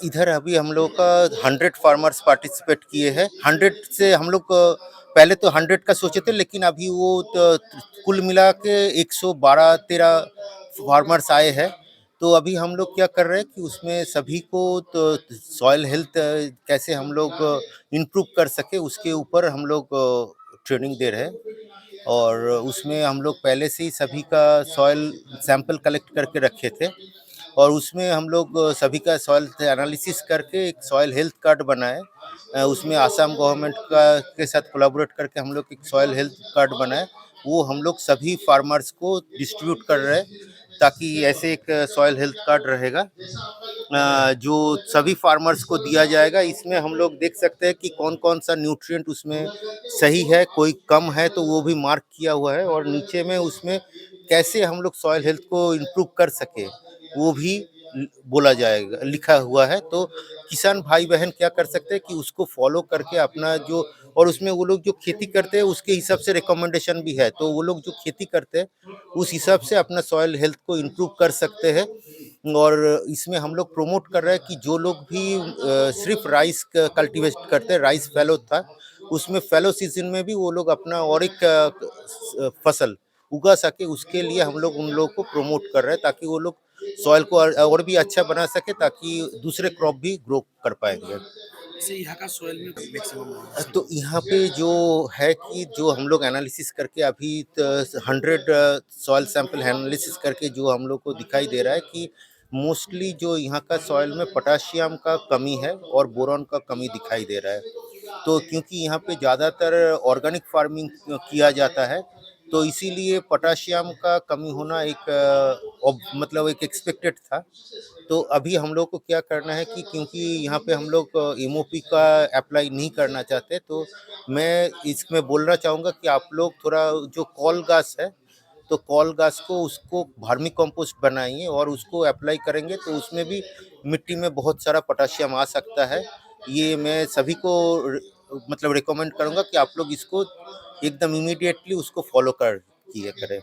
इधर अभी हम लोग का 100 फार्मर्स पार्टिसिपेट किए हैं। 100 से हम लोग पहले तो 100 का सोचे थे, लेकिन अभी वो कुल मिला के 112-13 फार्मर्स आए हैं। तो अभी हम लोग क्या कर रहे हैं कि उसमें सभी को तो सॉइल हेल्थ कैसे हम लोग इम्प्रूव कर सके, उसके ऊपर हम लोग ट्रेनिंग दे रहे हैं। और उसमें हम लोग पहले से ही सभी का सॉइल सैंपल कलेक्ट करके रखे थे, और उसमें हम लोग सभी का सॉइल एनालिसिस करके एक सॉइल हेल्थ कार्ड बनाए। उसमें आसाम गवर्नमेंट का के साथ कोलैबोरेट करके हम लोग एक सॉइल हेल्थ कार्ड बनाए। वो हम लोग सभी फार्मर्स को डिस्ट्रीब्यूट कर रहे हैं, ताकि ऐसे एक सॉइल हेल्थ कार्ड रहेगा जो सभी फार्मर्स को दिया जाएगा। इसमें हम लोग देख सकते हैं कि कौन कौन सा न्यूट्रिएंट उसमें सही है, कोई कम है तो वो भी मार्क किया हुआ है, और नीचे में उसमें कैसे हम लोग सॉइल हेल्थ को इम्प्रूव कर सके वो भी बोला जाएगा, लिखा हुआ है। तो किसान भाई बहन क्या कर सकते हैं कि उसको फॉलो करके अपना जो, और उसमें वो लोग जो खेती करते हैं उसके हिसाब से रिकमेंडेशन भी है, तो वो लोग जो खेती करते हैं उस हिसाब से अपना सॉइल हेल्थ को इम्प्रूव कर सकते हैं। और इसमें हम लोग प्रमोट कर रहे हैं कि जो लोग भी सिर्फ राइस कल्टीवेट करते हैं, राइस फैलो था, उसमें फैलो सीजन में भी वो लोग अपना और एक फसल उगा सके, उसके लिए हम लोग उन लोगों को प्रमोट कर रहे हैं, ताकि वो लोग सॉइल को और भी अच्छा बना सके, ताकि दूसरे क्रॉप भी ग्रो कर पाएंगे। जैसे यहाँ का सॉइल में मैक्सिमम जैसे तो यहाँ पे जो है कि जो हम लोग एनालिसिस करके अभी 100 सॉइल सैंपल एनालिसिस करके जो हम लोग को दिखाई दे रहा है कि मोस्टली जो यहाँ का सॉइल में पोटाशियम का कमी है और बोरॉन का कमी दिखाई दे रहा है। तो क्योंकि यहाँ पे ज़्यादातर ऑर्गेनिक फार्मिंग किया जाता है, तो इसीलिए पोटाशियम का कमी होना एक मतलब एक एक्सपेक्टेड था। तो अभी हम लोग को क्या करना है कि क्योंकि यहाँ पे हम लोग एमओपी का अप्लाई नहीं करना चाहते, तो मैं इसमें बोलना चाहूँगा कि आप लोग थोड़ा जो कॉल घास है, तो कॉल घास को उसको वर्मी कंपोस्ट बनाइए और उसको अप्लाई करेंगे, तो उसमें भी मिट्टी में बहुत सारा पोटाशियम आ सकता है। ये मैं सभी को मतलब रिकमेंड करूँगा कि आप लोग इसको एकदम इमीडिएटली उसको फॉलो कर किए करें।